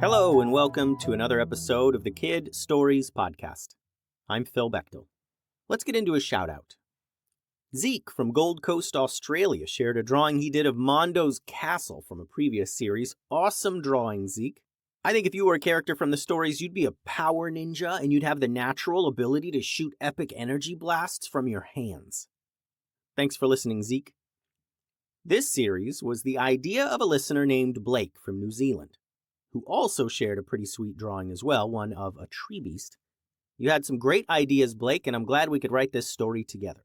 Hello and welcome to another episode of the Kid Stories Podcast. I'm Phil Bechtel. Let's get into a shout-out. Zeke from Gold Coast, Australia shared a drawing he did of Mondo's castle from a previous series. Awesome drawing, Zeke. I think if you were a character from the stories, you'd be a power ninja and you'd have the natural ability to shoot epic energy blasts from your hands. Thanks for listening, Zeke. This series was the idea of a listener named Blake from New Zealand, who also shared a pretty sweet drawing as well, one of a tree beast. You had some great ideas, Blake, and I'm glad we could write this story together.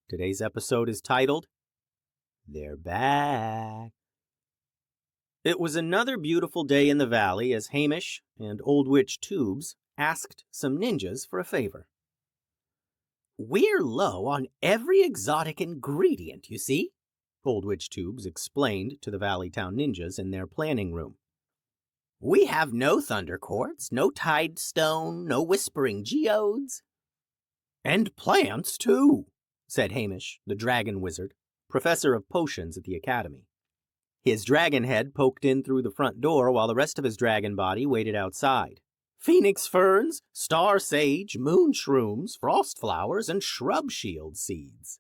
Today's episode is titled, They're Back. It was another beautiful day in the valley as Hamish and old Witch Toobs asked some ninjas for a favor. We're low on every exotic ingredient, you see, old Witch Toobs explained to the Valley Town ninjas in their planning room. We have no thunderquartz, no tidestone, no whispering geodes. And plants, too, said Hamish, the dragon wizard, professor of potions at the academy. His dragon head poked in through the front door while the rest of his dragon body waited outside. Phoenix ferns, star sage, moon shrooms, frost flowers, and shrub shield seeds.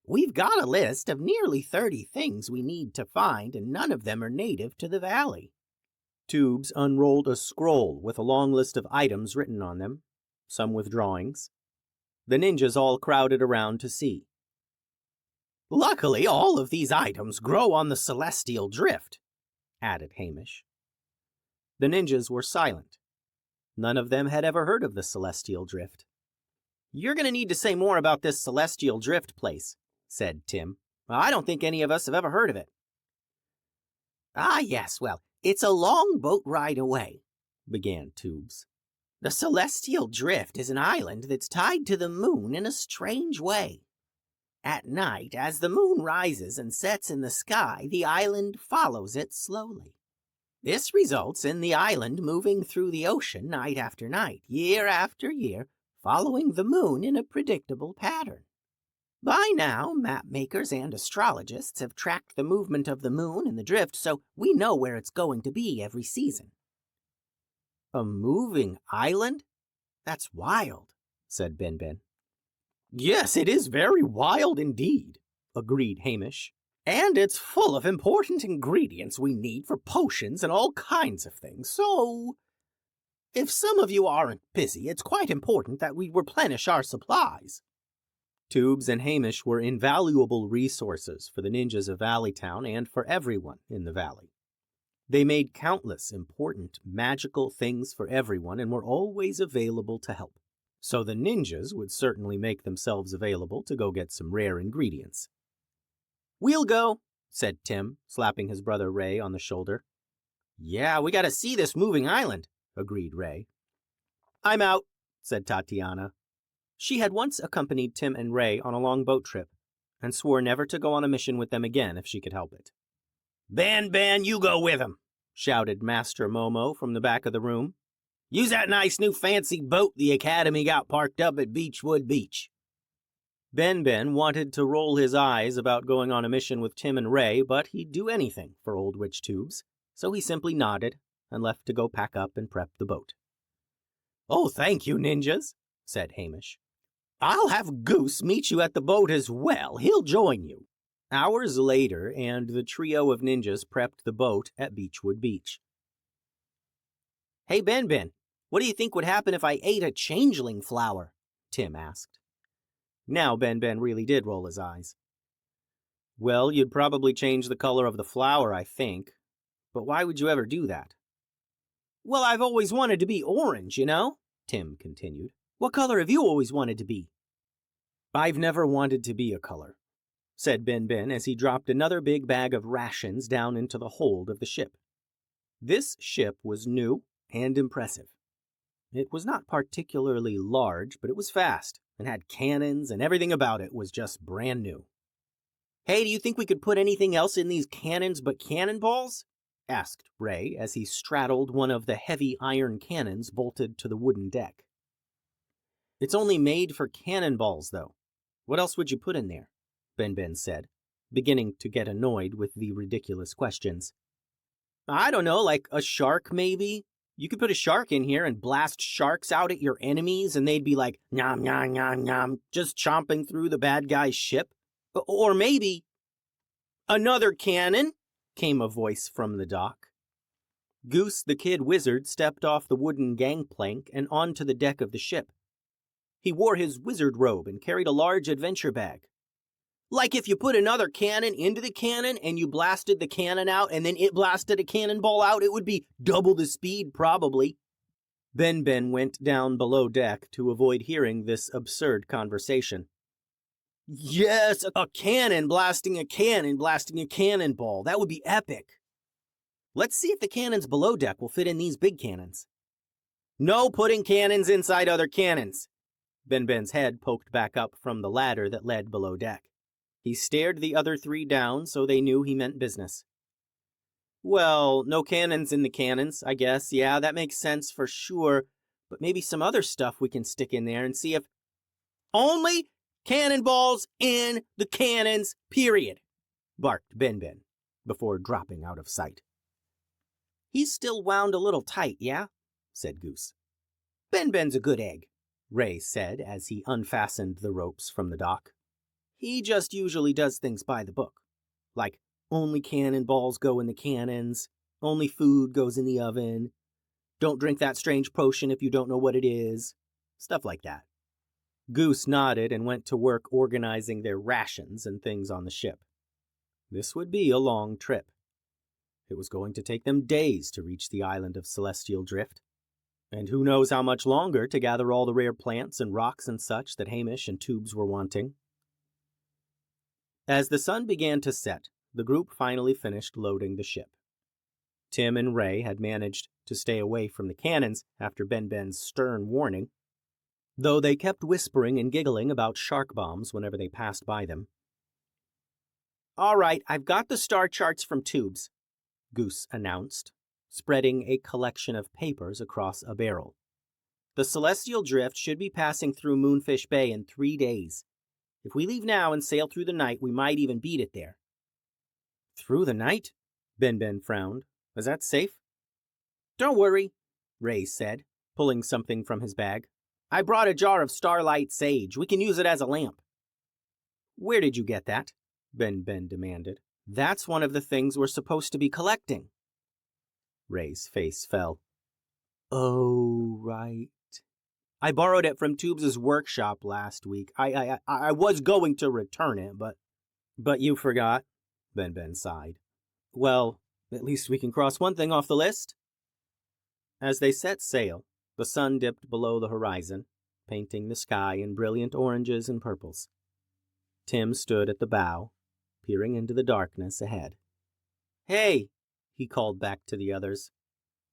We've got a list of nearly 30 things we need to find, and none of them are native to the valley. Toobs unrolled a scroll with a long list of items written on them, some with drawings. The ninjas all crowded around to see. Luckily, all of these items grow on the celestial drift, added Hamish. The ninjas were silent. None of them had ever heard of the celestial drift. You're going to need to say more about this celestial drift place, said Tim. I don't think any of us have ever heard of it. Ah, yes, well, it's a long boat ride away, began Toobs. The celestial drift is an island that's tied to the moon in a strange way. At night, as the moon rises and sets in the sky, the island follows it slowly. This results in the island moving through the ocean night after night, year after year, following the moon in a predictable pattern. By now, map makers and astrologists have tracked the movement of the moon and the drift, so we know where it's going to be every season. A moving island? That's wild, said Benben. Yes, it is very wild indeed, agreed Hamish. And it's full of important ingredients we need for potions and all kinds of things, so if some of you aren't busy, it's quite important that we replenish our supplies. Toobs and Hamish were invaluable resources for the ninjas of Valley Town and for everyone in the valley. They made countless important magical things for everyone and were always available to help. So the ninjas would certainly make themselves available to go get some rare ingredients. We'll go, said Tim, slapping his brother Ray on the shoulder. Yeah, we gotta see this moving island, agreed Ray. I'm out, said Tatiana. She had once accompanied Tim and Ray on a long boat trip, and swore never to go on a mission with them again if she could help it. Ben, you go with him, shouted Master Momo from the back of the room. Use that nice new fancy boat the Academy got parked up at Beechwood Beach. Benben wanted to roll his eyes about going on a mission with Tim and Ray, but he'd do anything for old Witch Toobs, so he simply nodded and left to go pack up and prep the boat. Oh, thank you, ninjas, said Hamish. I'll have Goose meet you at the boat as well. He'll join you. Hours later, and the trio of ninjas prepped the boat at Beechwood Beach. Hey, Benben, what do you think would happen if I ate a changeling flower? Tim asked. Now Benben really did roll his eyes. Well, you'd probably change the color of the flower, I think. But why would you ever do that? Well, I've always wanted to be orange, you know, Tim continued. What color have you always wanted to be? I've never wanted to be a color, said Benben as he dropped another big bag of rations down into the hold of the ship. This ship was new and impressive. It was not particularly large, but it was fast and had cannons, and everything about it was just brand new. Hey, do you think we could put anything else in these cannons but cannonballs? Asked Ray as he straddled one of the heavy iron cannons bolted to the wooden deck. It's only made for cannonballs, though. What else would you put in there? Benben said, beginning to get annoyed with the ridiculous questions. I don't know, like a shark maybe? You could put a shark in here and blast sharks out at your enemies and they'd be like, nom, nom, nom, nom, just chomping through the bad guy's ship. Or maybe... Another cannon, came a voice from the dock. Goose the Kid Wizard stepped off the wooden gangplank and onto the deck of the ship. He wore his wizard robe and carried a large adventure bag. Like if you put another cannon into the cannon and you blasted the cannon out and then it blasted a cannonball out, it would be double the speed probably. Benben went down below deck to avoid hearing this absurd conversation. Yes, a cannon blasting a cannonball. That would be epic. Let's see if the cannons below deck will fit in these big cannons. No putting cannons inside other cannons. Benben's head poked back up from the ladder that led below deck. He stared the other three down so they knew he meant business. Well, no cannons in the cannons, I guess. Yeah, that makes sense for sure. But maybe some other stuff we can stick in there and see if... Only cannonballs in the cannons, period, barked Benben, before dropping out of sight. He's still wound a little tight, yeah? Said Goose. Benben's a good egg, Ray said as he unfastened the ropes from the dock. He just usually does things by the book. Like, only cannonballs go in the cannons, only food goes in the oven, don't drink that strange potion if you don't know what it is, stuff like that. Goose nodded and went to work organizing their rations and things on the ship. This would be a long trip. It was going to take them days to reach the island of Celestial Drift, and who knows how much longer to gather all the rare plants and rocks and such that Hamish and Toobs were wanting. As the sun began to set, the group finally finished loading the ship. Tim and Ray had managed to stay away from the cannons after Benben's stern warning, though they kept whispering and giggling about shark bombs whenever they passed by them. All right, I've got the star charts from Toobs, Goose announced, spreading a collection of papers across a barrel. The Celestial Drift should be passing through Moonfish Bay in 3 days. If we leave now and sail through the night, we might even beat it there. Through the night? Benben frowned. Is that safe? Don't worry, Ray said, pulling something from his bag. I brought a jar of starlight sage. We can use it as a lamp. Where did you get that? Benben demanded. That's one of the things we're supposed to be collecting. Ray's face fell. Oh, right. I borrowed it from Toobs' workshop last week. I was going to return it, but you forgot, Benben sighed. Well, at least we can cross one thing off the list. As they set sail, the sun dipped below the horizon, painting the sky in brilliant oranges and purples. Tim stood at the bow, peering into the darkness ahead. Hey, he called back to the others.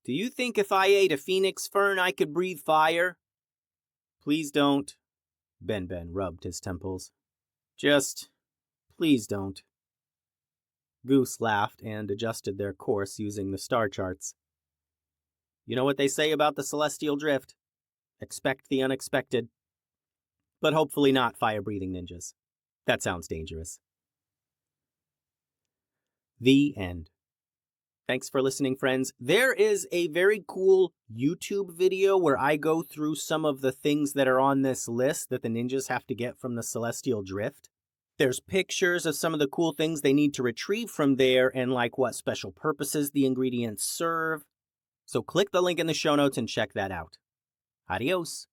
Do you think if I ate a phoenix fern I could breathe fire? Please don't. Benben rubbed his temples. Just, please don't. Goose laughed and adjusted their course using the star charts. You know what they say about the Celestial Drift? Expect the unexpected. But hopefully not fire-breathing ninjas. That sounds dangerous. The end. Thanks for listening, friends. There is a very cool YouTube video where I go through some of the things that are on this list that the ninjas have to get from the Celestial Drift. There's pictures of some of the cool things they need to retrieve from there and like what special purposes the ingredients serve. So click the link in the show notes and check that out. Adios.